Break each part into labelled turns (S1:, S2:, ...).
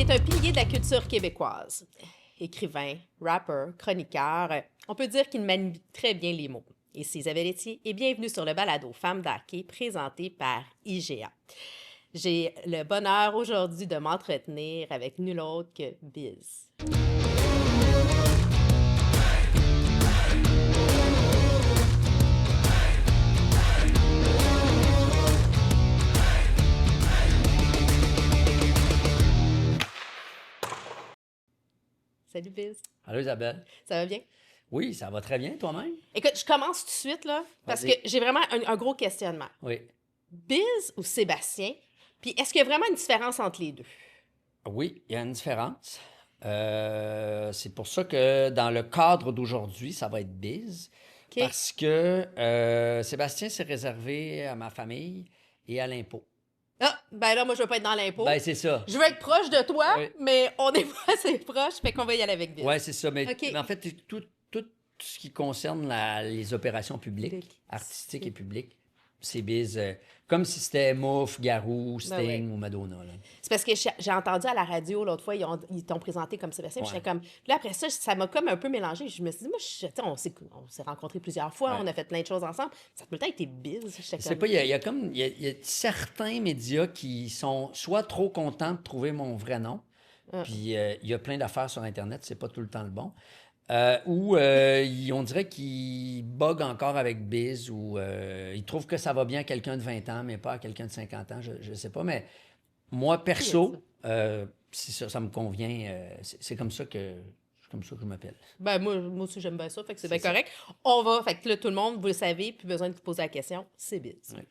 S1: est un pilier de la culture québécoise. Écrivain, rappeur, chroniqueur, on peut dire qu'il manie très bien les mots. Ici Isabelle Etier et bienvenue sur le balado Femmes d'Hockey présenté par IGA. J'ai le bonheur aujourd'hui de m'entretenir avec nul autre que Biz. Salut Biz.
S2: Allô Isabelle.
S1: Ça va bien?
S2: Oui, ça va très bien toi-même?
S1: Écoute, je commence tout de suite là, parce que
S2: Vas-y.
S1: j'ai vraiment un gros questionnement.
S2: Oui.
S1: Biz ou Sébastien? Puis est-ce qu'il y a vraiment une différence entre les deux?
S2: Oui, il y a une différence. C'est pour ça que dans le cadre d'aujourd'hui, ça va être Biz.
S1: OK.
S2: Parce que Sébastien s'est réservé à ma famille et à l'impôt.
S1: Ah, ben là, moi, je veux pas être dans l'impôt.
S2: Ben, c'est ça.
S1: Je veux être proche de toi,
S2: Oui.
S1: mais on n'est pas assez proche, fait qu'on va y aller avec Biz.
S2: Oui, c'est ça. Mais,
S1: OK.
S2: mais en fait, tout ce qui concerne les opérations publiques,
S1: Public.
S2: artistiques et publiques, c'est Biz. Comme si c'était Mouf, Garou, Sting
S1: Ben oui.
S2: ou Madonna. Là.
S1: C'est parce que j'ai entendu à la radio l'autre fois, ils t'ont présenté comme Sébastien, puis
S2: Ouais.
S1: j'étais comme... Puis là, après ça m'a comme un peu mélangé. Je me suis dit, moi, tu sais, on s'est rencontrés plusieurs fois,
S2: Ouais.
S1: on a fait plein de choses ensemble. Ça a peut-être été Biz. J'étais
S2: Je sais
S1: comme...
S2: pas, il y a certains médias qui sont soit trop contents de trouver mon vrai nom, puis il y a plein d'affaires sur Internet, c'est pas tout le temps le bon, ou on dirait qu'ils buguent encore avec Biz, ou ils trouvent que ça va bien à quelqu'un de 20 ans, mais pas à quelqu'un de 50 ans, je sais pas, mais moi, perso, c'est ça, ça me convient, c'est comme ça que je m'appelle.
S1: Ben, moi aussi, j'aime bien ça, fait que c'est bien
S2: C'est ça.
S1: correct. On va, fait que là, tout le monde, vous le savez, plus besoin de vous poser la question, c'est Biz.
S2: Ouais.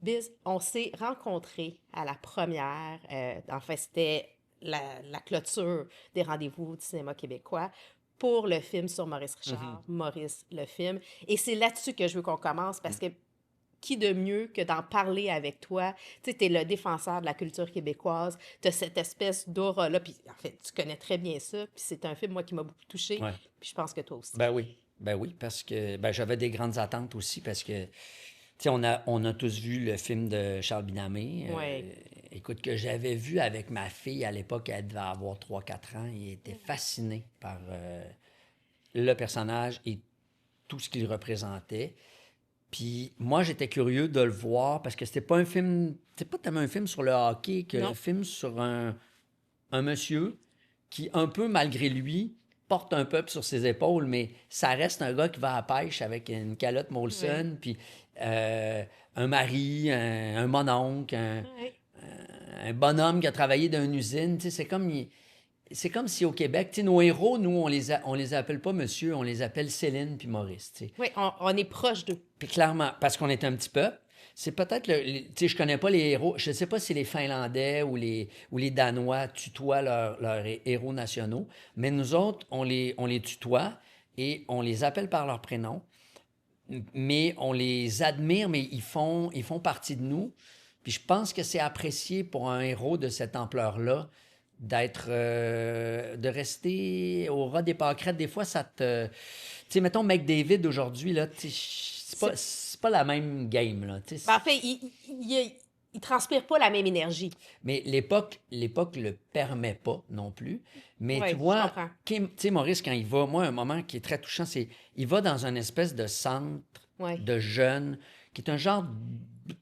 S1: Biz, on s'est rencontrés à la première, en fait, c'était la clôture des rendez-vous du cinéma québécois pour le film sur Maurice Richard, Maurice, le film. Et c'est là-dessus que je veux qu'on commence, parce que qui de mieux que d'en parler avec toi? Tu sais, t'es le défenseur de la culture québécoise, t'as cette espèce d'aura-là, puis en fait, tu connais très bien ça, puis c'est un film, moi, qui m'a beaucoup touchée,
S2: Ouais.
S1: puis je pense que toi aussi.
S2: Ben oui, parce que j'avais des grandes attentes aussi, parce que, tu sais, on a tous vu le film de Charles Binamé.
S1: Ouais.
S2: Écoute, que j'avais vu avec ma fille à l'époque, elle devait avoir 3 4 ans, et était fasciné par le personnage et tout ce qu'il représentait. Puis moi, j'étais curieux de le voir, parce que c'était pas un film, c'était pas tellement un film sur le hockey que
S1: Non.
S2: un film sur un monsieur qui, un peu malgré lui, porte un peuple sur ses épaules, mais ça reste un gars qui va à la pêche avec une calotte Molson, puis un mari, un mononcle,
S1: Ouais.
S2: un bonhomme qui a travaillé dans une usine. Tu sais, c'est comme si au Québec, tu sais, nos héros, nous, on les appelle pas monsieur, on les appelle Céline puis Maurice. Tu sais.
S1: Oui, on est proche d'eux.
S2: Puis clairement, parce qu'on est un petit peuple, c'est peut-être tu sais, je connais pas les héros. Je sais pas si les Finlandais ou les Danois tutoient leurs héros nationaux, mais nous autres, on les tutoie et on les appelle par leur prénom, mais on les admire, mais ils font partie de nous. Puis je pense que c'est apprécié pour un héros de cette ampleur-là de rester au ras des pâquerettes. Des fois, ça te... Tu sais, mettons McDavid aujourd'hui, là, c'est pas la même game, là. Tu sais.
S1: Ben, en fait, il transpire pas la même énergie.
S2: Mais l'époque le permet pas non plus. Mais
S1: Ouais,
S2: tu
S1: je
S2: vois,
S1: comprends.
S2: tu sais, Maurice, quand il va, moi, un moment qui est très touchant, c'est il va dans une espèce de centre
S1: Ouais.
S2: de jeunes, qui est un genre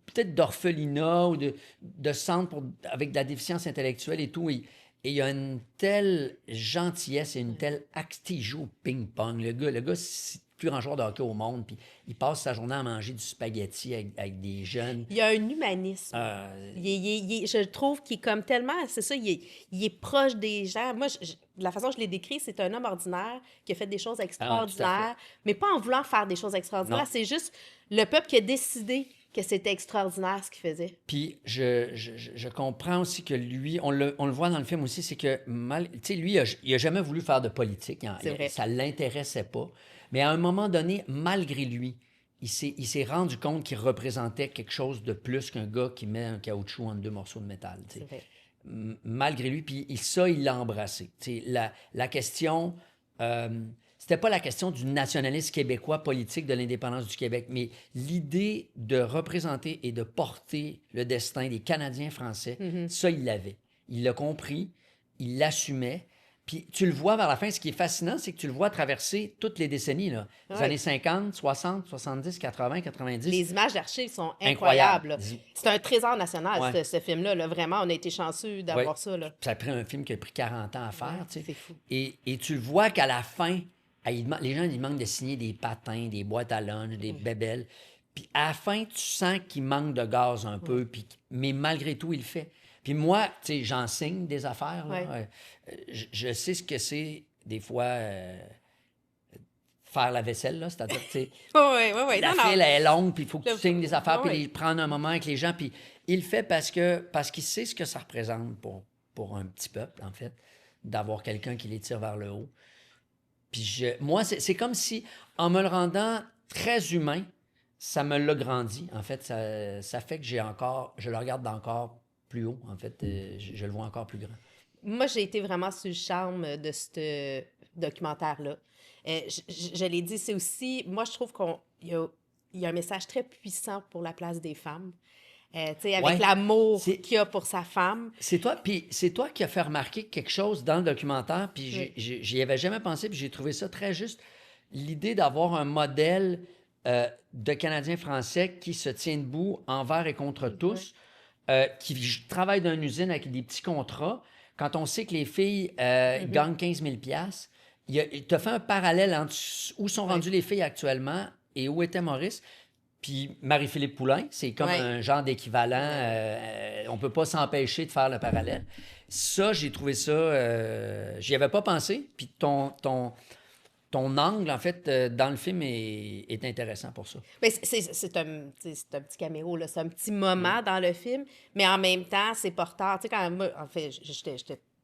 S2: peut-être d'orphelinat ou de centre avec de la déficience intellectuelle et tout. Et il y a une telle gentillesse et une telle il joue au ping-pong. Le gars, c'est le plus grand joueur de hockey au monde, puis il passe sa journée à manger du spaghetti avec des jeunes.
S1: Il y a un humanisme. Je trouve qu'il est comme tellement, c'est ça, il est proche des gens. Moi, de la façon dont je l'ai décrit, c'est un homme ordinaire qui a fait des choses extraordinaires, mais pas en voulant faire des choses extraordinaires.
S2: Non.
S1: C'est juste le peuple qui a décidé que c'était extraordinaire ce qu'il faisait.
S2: Puis je comprends aussi que lui, on le voit dans le film aussi, c'est que, tu sais, lui, il a jamais voulu faire de politique.
S1: C'est vrai.
S2: Ça l'intéressait pas. Mais à un moment donné, malgré lui, il s'est rendu compte qu'il représentait quelque chose de plus qu'un gars qui met un caoutchouc entre deux morceaux de métal. Tu sais.
S1: C'est vrai.
S2: Malgré lui, puis ça, il l'a embrassé. Tu sais, la question... c'était pas la question du nationalisme québécois politique de l'indépendance du Québec, mais l'idée de représenter et de porter le destin des Canadiens français, ça, il l'avait. Il l'a compris, il l'assumait. Puis tu le vois vers la fin. Ce qui est fascinant, c'est que tu le vois traverser toutes les décennies, là. Les
S1: Ouais.
S2: années 50, 60, 70, 80, 90.
S1: Les images d'archives sont
S2: Incroyable.
S1: incroyables, là. C'est un trésor national,
S2: Ouais.
S1: ce film-là. Là. Vraiment, on a été chanceux
S2: Ouais.
S1: d'avoir ça. Là.
S2: Ça a pris un film qui a pris 40 ans à faire,
S1: Ouais,
S2: tu sais.
S1: c'est fou.
S2: Et tu le vois qu'à la fin, les gens, ils demandent de signer des patins, des boîtes à lunch, des bébelles. Puis à la fin, tu sens qu'il manque de gaz un peu, mais malgré tout, il le fait. Puis moi, tu sais, j'enseigne des affaires, là.
S1: Ouais.
S2: Je sais ce que c'est, des fois, faire la vaisselle, là. C'est-à-dire, tu sais,
S1: Oui, oui, oui.
S2: la
S1: Non, non.
S2: file elle est longue, puis il faut que tu
S1: Le-
S2: signes des affaires,
S1: Ouais,
S2: puis
S1: ouais.
S2: prendre un moment avec les gens. Puis il le fait parce qu'il sait ce que ça représente pour un petit peuple, en fait, d'avoir quelqu'un qui les tire vers le haut. Puis moi, c'est comme si, en me le rendant très humain, ça me l'a grandi. En fait, ça fait que je le regarde d'encore plus haut. En fait, je le vois encore plus grand.
S1: Moi, j'ai été vraiment sous le charme de ce documentaire-là. Je l'ai dit, c'est aussi, moi, je trouve il y a un message très puissant pour la place des femmes. Tu sais, avec
S2: Ouais.
S1: l'amour
S2: C'est-
S1: qu'il y a pour sa femme.
S2: Puis c'est toi qui as fait remarquer quelque chose dans le documentaire, puis
S1: Oui.
S2: j'y avais jamais pensé, puis j'ai trouvé ça très juste. L'idée d'avoir un modèle de Canadiens français qui se tient debout envers et contre tous, travaille dans une usine avec des petits contrats. Quand on sait que les filles gagnent 15 000 il t'a fait un parallèle entre où sont rendues les filles actuellement et où était Maurice. Puis Marie-Philippe Poulain, c'est comme
S1: Ouais.
S2: un genre d'équivalent. On peut pas s'empêcher de faire le parallèle. Ça, j'ai trouvé ça. J'y avais pas pensé. Puis ton angle, en fait, dans le film est intéressant pour ça.
S1: Mais c'est un petit caméo, là. C'est un petit moment dans le film, mais en même temps, c'est porteur. Tu sais, quand moi, en fait,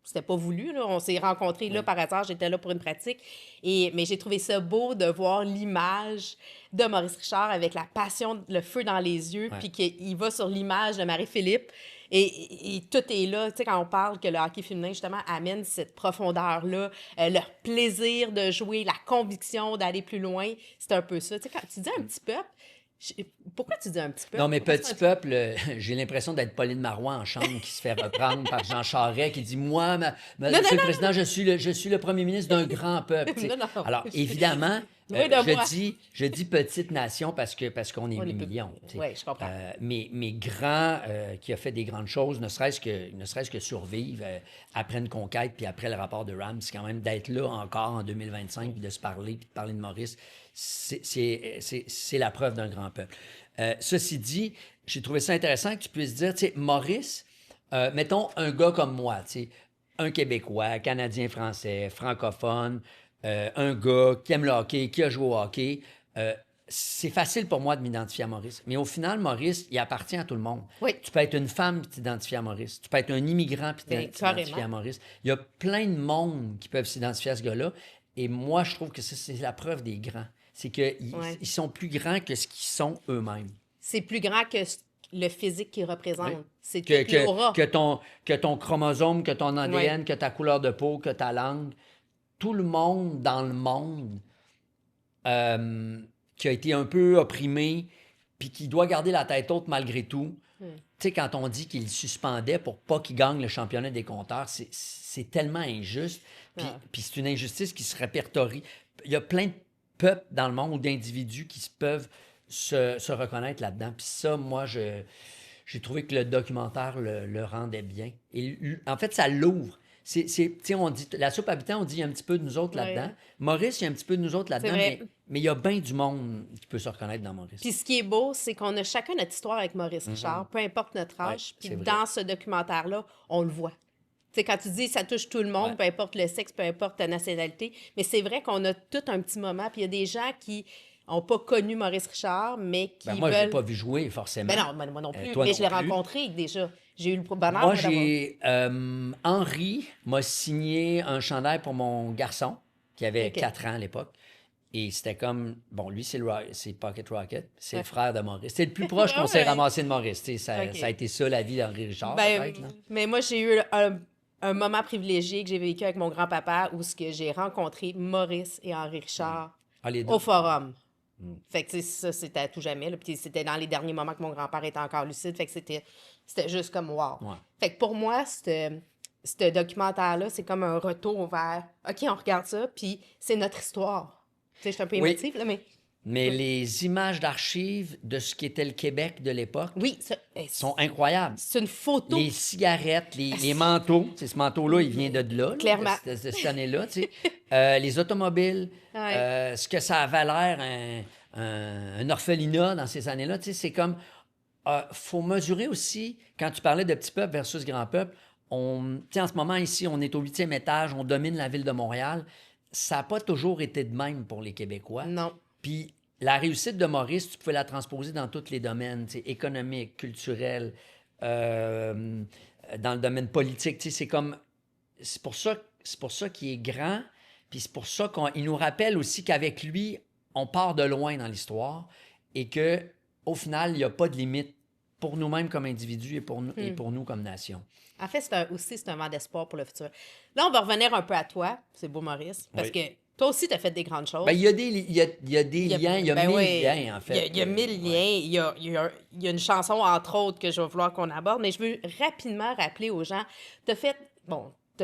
S1: c'était pas voulu, là. On s'est rencontrés là par hasard, j'étais là pour une pratique. Mais j'ai trouvé ça beau de voir l'image de Maurice Richard avec la passion, le feu dans les yeux,
S2: Ouais.
S1: puis qu'il va sur l'image de Marie-Philippe. Et tout est là. Tu sais, quand on parle que le hockey féminin, justement, amène cette profondeur-là, leur plaisir de jouer, la conviction d'aller plus loin, c'est un peu ça. Tu sais, quand tu dis un petit peuple, pourquoi tu dis un petit peuple?
S2: Non, mais
S1: Pourquoi
S2: petit
S1: c'est un
S2: peuple, j'ai l'impression d'être Pauline Marois en chambre qui se fait reprendre par Jean Charest qui dit moi, Monsieur le Président, je suis le premier ministre d'un grand peuple. Tu sais.
S1: Non, non.
S2: Alors évidemment,
S1: Oui, de moi.
S2: je dis petite nation parce qu'on est
S1: On
S2: 8
S1: est peu-
S2: millions. Tu sais.
S1: Ouais, je comprends.
S2: Mais grand qui a fait des grandes choses, ne serait-ce que survivre après une conquête puis après le rapport de Rams, c'est quand même d'être là encore en 2025 puis de se parler puis de parler de Maurice, c'est la preuve d'un grand peuple. Ceci dit, j'ai trouvé ça intéressant que tu puisses dire, tu sais, Maurice, mettons un gars comme moi, tu sais, un Québécois, Canadien-Français, francophone, un gars qui aime le hockey, qui a joué au hockey, c'est facile pour moi de m'identifier à Maurice. Mais au final, Maurice, il appartient à tout le monde.
S1: Oui.
S2: Tu peux être une femme et t'identifier à Maurice. Tu peux être un immigrant et
S1: Ben,
S2: t'identifier
S1: carrément.
S2: à Maurice. Il y a plein de monde qui peuvent s'identifier à ce gars-là. Et moi, je trouve que c'est la preuve des grands. C'est qu'ils
S1: Ouais.
S2: ils sont plus grands que ce qu'ils sont eux-mêmes.
S1: C'est plus grand que le physique qu'ils représentent.
S2: Oui.
S1: C'est
S2: Que,
S1: toute l'aura.
S2: que ton chromosome, que ton ADN, que ta couleur de peau, que ta langue, tout le monde dans le monde qui a été un peu opprimé, puis qui doit garder la tête haute malgré tout. Tu sais, quand on dit qu'il suspendait pour pas qu'il gagne le championnat des compteurs, c'est tellement injuste. Puis c'est une injustice qui se répertorie. Il y a plein de peuples dans le monde ou d'individus qui peuvent se reconnaître là-dedans. Puis ça, moi, j'ai trouvé que le documentaire le rendait bien. Et en fait, ça l'ouvre. On dit, la soupe habitant, on dit il y a un petit peu de nous autres
S1: Ouais.
S2: là-dedans. Maurice, il y a un petit peu de nous autres là-dedans,
S1: vrai.
S2: mais il y a bien du monde qui peut se reconnaître dans Maurice.
S1: Puis ce qui est beau, c'est qu'on a chacun notre histoire avec Maurice Richard, peu importe notre âge.
S2: Ouais,
S1: Puis
S2: c'est vrai.
S1: dans ce documentaire-là, on le voit. Tu sais, quand tu dis ça touche tout le monde,
S2: Ouais.
S1: peu importe le sexe, peu importe la nationalité, mais c'est vrai qu'on a tout un petit moment. Puis il y a des gens qui n'ont pas connu Maurice Richard, mais qui
S2: Moi, je ne l'ai
S1: veulent...
S2: pas vu jouer, forcément.
S1: Ben non, moi non plus.
S2: Toi
S1: mais
S2: non
S1: je l'ai
S2: plus.
S1: rencontré déjà. J'ai eu le bonheur
S2: Moi,
S1: moi,
S2: j'ai. Henri m'a signé un chandail pour mon garçon, qui avait
S1: Ok.
S2: 4 ans à l'époque. Et c'était comme. Bon, lui, c'est Pocket Rocket. C'est
S1: Ouais.
S2: le frère de Maurice. C'est le plus proche qu'on
S1: Ouais,
S2: s'est
S1: ouais.
S2: ramassé de Maurice. Tu sais, ça,
S1: Ok.
S2: ça a été ça, la vie d'Henri Richard,
S1: Ben,
S2: peut-être. Là.
S1: mais moi, j'ai eu un moment privilégié que j'ai vécu avec mon grand-papa où ce que j'ai rencontré Maurice et Henri Richard
S2: Ah, les deux.
S1: au forum. Fait que, tu sais, ça, c'était à tout jamais. Là. Puis c'était dans les derniers moments que mon grand-père était encore lucide. Fait que c'était juste comme wow.
S2: Ouais.
S1: Fait que pour moi, ce documentaire-là, c'est comme un retour vers OK, on regarde ça, puis c'est notre histoire. Tu sais, je suis un peu
S2: Oui.
S1: émotive, là, mais.
S2: Mais les images d'archives de ce qu'était le Québec de l'époque
S1: Oui,
S2: sont incroyables.
S1: c'est une photo.
S2: Les cigarettes, les manteaux, ce manteau-là, il vient de là,
S1: Clairement.
S2: de cette année-là. Les automobiles,
S1: Ouais.
S2: ce que ça avait l'air, un orphelinat dans ces années-là. C'est comme. Faut mesurer aussi, quand tu parlais de petit peuple versus grand peuple, en ce moment ici, on est au 8e étage, on domine la ville de Montréal. Ça n'a pas toujours été de même pour les Québécois.
S1: Non.
S2: Puis la réussite de Maurice, tu pouvais la transposer dans tous les domaines, économiques, culturels, dans le domaine politique. C'est comme. C'est pour ça qu'il est grand. Puis c'est pour ça qu'il nous rappelle aussi qu'avec lui, on part de loin dans l'histoire et qu'au final, il n'y a pas de limite pour nous-mêmes comme individus et pour nous comme nation.
S1: En fait, c'est un vent d'espoir pour le futur. Là, on va revenir un peu à toi. C'est beau, Maurice. Parce que toi aussi, tu as fait des grandes choses.
S2: Ben, il y a des liens, il y a
S1: Ben
S2: 1000
S1: oui,
S2: liens, en fait.
S1: Il y a 1000 liens. Il y a une chanson, entre autres, que je vais vouloir qu'on aborde. Mais je veux rapidement rappeler aux gens, tu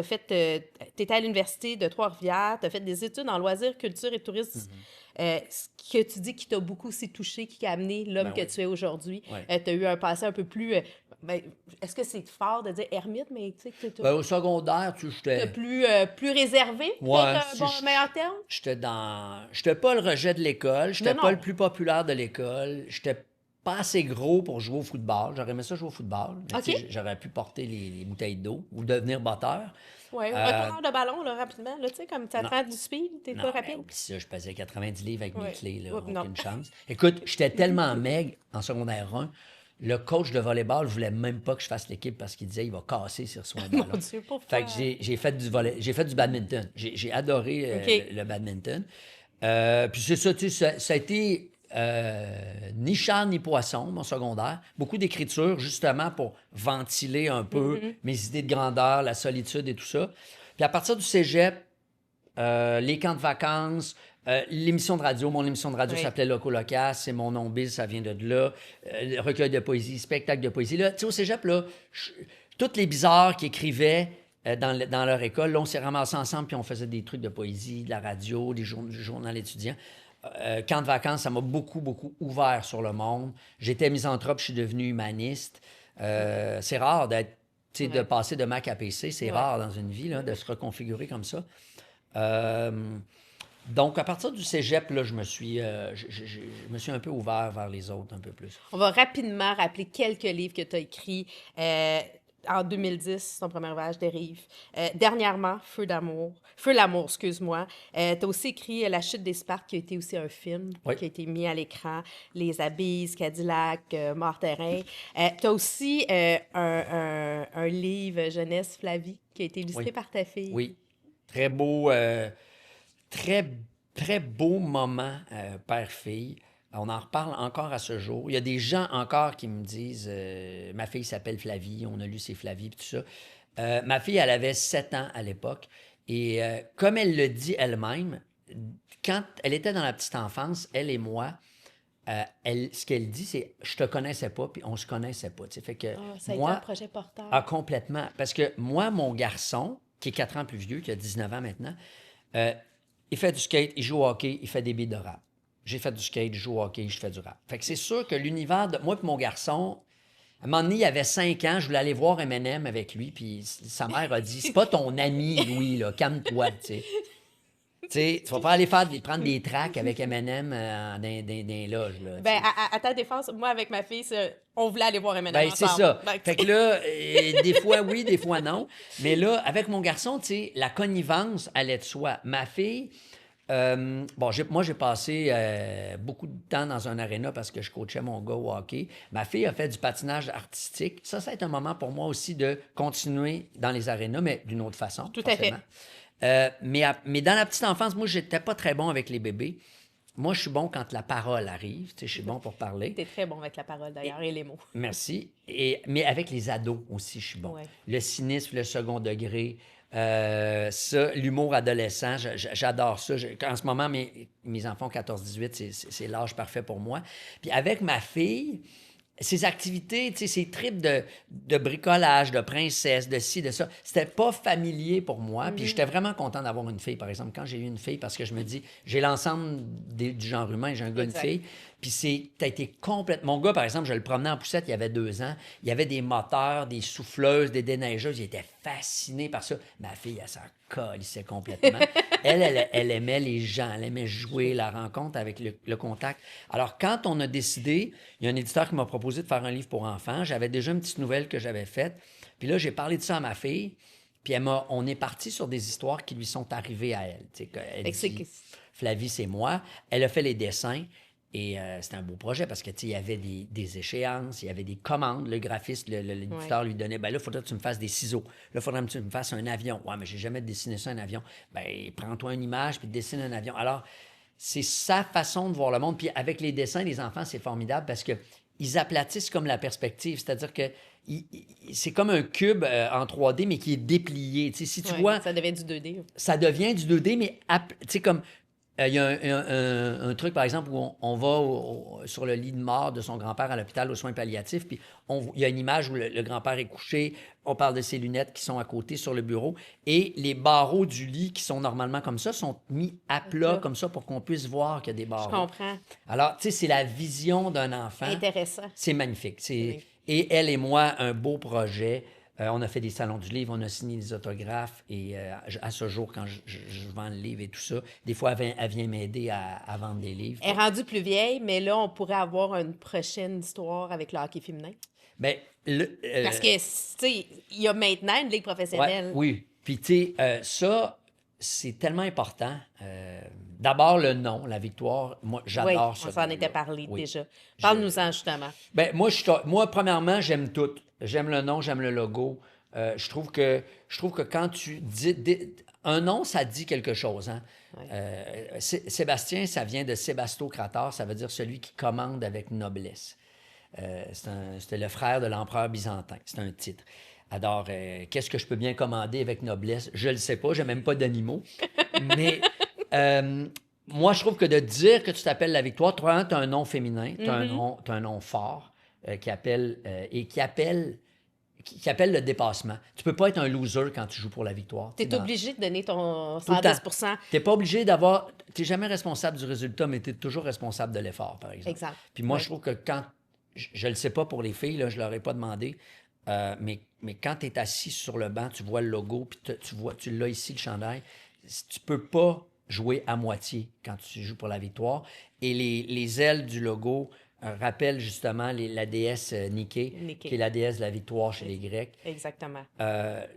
S1: étais à l'Université de Trois-Rivières, tu as fait des études en loisirs, culture et tourisme. Ce que tu dis qui t'a beaucoup aussi touché, qui a amené l'homme que tu es aujourd'hui.
S2: Ouais.
S1: Tu as eu un passé un peu plus... est-ce que c'est fort de dire ermite, mais tu sais...
S2: Ben, au secondaire, j'étais...
S1: plus réservé, peut-être un meilleur terme?
S2: J'étais pas le rejet de l'école, j'étais pas le plus populaire de l'école, j'étais pas assez gros pour jouer au football. J'aurais aimé ça jouer au football. Mais j'aurais pu porter les bouteilles d'eau ou devenir batteur.
S1: Oui, retourneur de ballon, là, rapidement. Là, tu sais, comme ça prend du speed, t'es pas rapide.
S2: Puis ça, je pesais 90 livres avec mes clés, là,
S1: Oups,
S2: aucune chance. Écoute, j'étais tellement maigre en secondaire 1, le coach de volleyball voulait même pas que je fasse l'équipe parce qu'il disait il va casser s'il reçoit un ballon.
S1: Mon Dieu, pourquoi?
S2: Fait que j'ai fait j'ai fait du badminton. J'ai adoré le badminton. Puis c'est ça, tu sais, ça a été ni chat ni poisson, mon secondaire. Beaucoup d'écriture, justement, pour ventiler un peu mes idées de grandeur, la solitude et tout ça. Puis à partir du cégep, les camps de vacances, l'émission de radio, mon émission de radio s'appelait Loco Locas, c'est mon nom Biz, ça vient de là. Recueil de poésie, spectacle de poésie. Là, tu sais, au cégep, là, toutes les bizarres qui écrivaient dans leur école, là, on s'est ramassés ensemble puis on faisait des trucs de poésie, de la radio, du journal étudiant. Camp de vacances, ça m'a beaucoup, beaucoup ouvert sur le monde. J'étais misanthrope, je suis devenu humaniste. C'est rare de passer de Mac à PC, c'est rare dans une vie, là, de se reconfigurer comme ça. Donc, à partir du cégep, là, je me suis un peu ouvert vers les autres un peu plus.
S1: On va rapidement rappeler quelques livres que tu as écrits. En 2010, ton premier ouvrage, Dérive. Dernièrement, Feu l'amour, excuse-moi. Tu as aussi écrit La chute des Spartes, qui a été aussi un film, qui a été mis à l'écran. Les Abysses, Cadillac, Mort-Terrain. Tu as aussi un livre, Jeunesse Flavie, qui a été illustré par ta fille.
S2: Oui. Très beau, très, très beau moment père-fille. On en reparle encore à ce jour. Il y a des gens encore qui me disent ma fille s'appelle Flavie, on a lu ses Flavie, puis tout ça. Ma fille, elle avait 7 ans à l'époque. Et comme elle le dit elle-même, quand elle était dans la petite enfance, elle et moi, ce qu'elle dit, c'est « je te connaissais pas, puis on se connaissait pas ». Fait que
S1: ça a été un projet porteur.
S2: Complètement. Parce que moi, mon garçon, qui est 4 ans plus vieux, qui a 19 ans maintenant, il fait du skate, il joue au hockey, il fait des billes de rap. J'ai fait du skate, je joue au hockey, je fais du rap. Fait que c'est sûr que l'univers de moi et mon garçon, à un moment donné, il avait 5 ans, je voulais aller voir M&M avec lui, puis sa mère a dit « c'est pas ton ami, Louis, là, calme-toi, tu sais. » Tu sais, tu vas pas aller prendre des tracks avec M&M dans les loges, là.
S1: Ben, à ta défense, moi, avec ma fille, on voulait aller voir M&M
S2: ben,
S1: ensemble.
S2: c'est ça. Fait que là, des fois oui, des fois non. Mais là, avec mon garçon, tu sais, la connivence allait de soi. Ma fille... moi, j'ai passé beaucoup de temps dans un aréna parce que je coachais mon gars au hockey. Ma fille a fait du patinage artistique. Ça a été un moment pour moi aussi de continuer dans les arénas, mais d'une autre façon.
S1: Tout à fait.
S2: Mais dans la petite enfance, moi, j'étais pas très bon avec les bébés. Moi, je suis bon quand la parole arrive. Tu sais, je suis bon pour parler.
S1: Tu es très bon avec la parole, d'ailleurs, et les mots.
S2: Merci. Mais avec les ados aussi, je suis bon.
S1: Ouais.
S2: Le cynisme, le second degré... l'humour adolescent, j'adore ça. En ce moment, mes enfants 14-18, c'est l'âge parfait pour moi. Puis avec ma fille, ces activités, tu sais, ces trips de bricolage, de princesse, de ci, de ça, c'était pas familier pour moi. Puis j'étais vraiment content d'avoir une fille, par exemple, quand j'ai eu une fille, parce que je me dis, j'ai l'ensemble du genre humain, j'ai un gars, une
S1: Exact.
S2: fille. Puis t'as été complètement... Mon gars, par exemple, je le promenais en poussette, il y avait 2 ans. Il y avait des moteurs, des souffleuses, des déneigeuses. Il était fasciné par ça. Ma fille, elle s'en calissait complètement. Elle aimait les gens, elle aimait jouer, la rencontre avec le contact. Alors, quand on a décidé, il y a un éditeur qui m'a proposé de faire un livre pour enfants. J'avais déjà une petite nouvelle que j'avais faite. Puis là, j'ai parlé de ça à ma fille. Puis on est parti sur des histoires qui lui sont arrivées à elle. Tu sais, elle
S1: Fait que c'est
S2: dit,
S1: que-
S2: Flavie, c'est moi. Elle a fait les dessins. Et c'était un beau projet parce que, tu sais, il y avait des échéances, il y avait des commandes. Le graphiste, l'éditeur
S1: Ouais.
S2: lui donnait, ben là, il faudrait que tu me fasses des ciseaux. Là, il faudrait que tu me fasses un avion. Ouais, mais j'ai jamais dessiné ça, un avion. Ben, prends-toi une image puis dessine un avion. Alors, c'est sa façon de voir le monde. Puis avec les dessins, les enfants, c'est formidable parce que ils aplatissent comme la perspective. C'est-à-dire que c'est comme un cube en 3D, mais qui est déplié. Tu sais, si tu
S1: Ouais,
S2: vois,
S1: ça devait être du 2D.
S2: ça devient du 2D, mais tu sais, comme il y a un truc, par exemple, où on va sur le lit de mort de son grand-père à l'hôpital aux soins palliatifs, puis il y a une image où le grand-père est couché, on parle de ses lunettes qui sont à côté sur le bureau, et les barreaux du lit qui sont normalement comme ça sont mis à plat
S1: Là,
S2: comme ça pour qu'on puisse voir qu'il y a des
S1: je
S2: barreaux.
S1: comprends.
S2: Alors, tu sais, c'est la vision d'un enfant.
S1: Intéressant.
S2: C'est magnifique.
S1: C'est magnifique.
S2: Et elle et moi, un beau projet. On a fait des salons du livre, on a signé des autographes et à ce jour, quand je vends le livre et tout ça, des fois, elle vient m'aider à vendre des livres.
S1: Elle est rendue plus vieille, mais là, on pourrait avoir une prochaine histoire avec le hockey féminin.
S2: Ben,
S1: Parce que, tu sais, il y a maintenant une ligue
S2: ouais,
S1: professionnelle.
S2: oui. Puis, tu sais, ça, c'est tellement important. D'abord, le nom, la victoire. Moi,
S1: Oui,
S2: j'adore ce
S1: on s'en
S2: nom-là.
S1: était parlé
S2: Oui.
S1: déjà. Parle-nous-en, justement.
S2: Ben, moi, premièrement, j'aime tout. J'aime le nom, j'aime le logo. Je trouve que quand tu un nom, ça dit quelque chose. Hein?
S1: Ouais.
S2: Sébastien, ça vient de Sébastocrator, ça veut dire celui qui commande avec noblesse. C'était le frère de l'empereur byzantin. C'est un titre. Alors, qu'est-ce que je peux bien commander avec noblesse? Je ne le sais pas, je n'ai même pas d'animaux. Mais moi, je trouve que de dire que tu t'appelles la victoire, toi, tu as un nom féminin, tu as un nom fort qui appelle qui appelle le dépassement. Tu peux pas être un loser quand tu joues pour la victoire.
S1: Tu es obligé de donner ton
S2: Tout le temps.
S1: 110%.
S2: Tu n'es pas obligé d'avoir... Tu n'es jamais responsable du résultat, mais tu es toujours responsable de l'effort, par exemple.
S1: Exact.
S2: Puis moi,
S1: Ouais.
S2: je trouve que quand... Je ne le sais pas pour les filles, là, je ne leur ai pas demandé, mais quand tu es assis sur le banc, tu vois le logo, puis tu l'as ici, le chandail, tu peux pas jouer à moitié quand tu joues pour la victoire. Et les ailes du logo rappellent justement la déesse Nike,
S1: Nike.
S2: qui est la déesse de la victoire chez les Grecs.
S1: Exactement.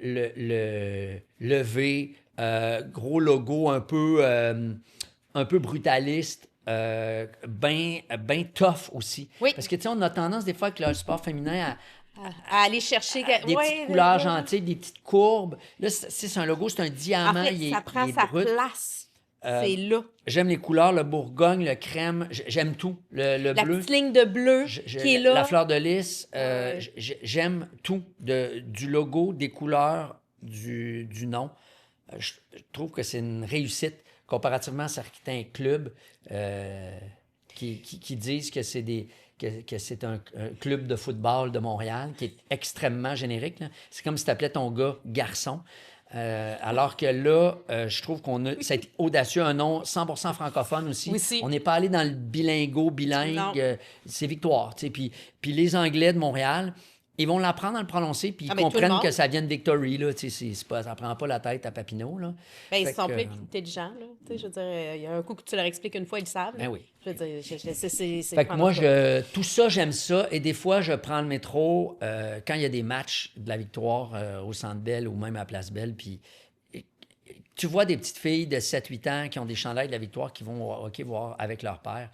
S2: Le V, gros logo un peu brutaliste, ben tough aussi.
S1: Oui.
S2: Parce que, tu sais, on a tendance des fois avec le sport féminin
S1: À aller chercher...
S2: des
S1: Ouais,
S2: petites couleurs
S1: ouais.
S2: gentilles, des petites courbes. Là, c'est un logo, c'est un
S1: En
S2: diamant,
S1: fait,
S2: il
S1: ça
S2: est,
S1: prend
S2: il est
S1: sa
S2: brut.
S1: place. C'est là.
S2: J'aime les couleurs, le bourgogne, le crème, j'aime tout. Le
S1: La
S2: bleu.
S1: petite ligne de bleu qui est là.
S2: La fleur de lys,
S1: Ouais.
S2: j'aime tout, du logo, des couleurs, du nom. Je trouve que c'est une réussite comparativement à certains clubs qui disent que c'est un club de football de Montréal qui est extrêmement générique. Là. C'est comme si tu appelais ton gars garçon. Alors que là, je trouve c'est audacieux, un nom 100% francophone aussi.
S1: Aussi.
S2: On n'est pas allé dans le bilingue,
S1: Non.
S2: c'est victoire. Tu sais. Puis les Anglais de Montréal, ils vont l'apprendre à le prononcer, puis ils
S1: mais tout le
S2: comprennent
S1: monde.
S2: que ça vient de Victory. Là, tu sais, ça prend pas la tête à Papineau. Là.
S1: Ben, ils
S2: Fait
S1: sont
S2: que,
S1: plus intelligents, là. Tu sais, je veux dire, il y a un coup que tu leur expliques une fois, ils le savent. là.
S2: Ben oui.
S1: Je veux dire, c'est
S2: Fait que moi,
S1: en tout cas.
S2: tout ça, j'aime ça. Et des fois, je prends le métro quand il y a des matchs de la victoire au Centre Bell ou même à Place Belle. Puis tu vois des petites filles de 7-8 ans qui ont des chandails de la victoire qui vont au hockey voir avec leur père.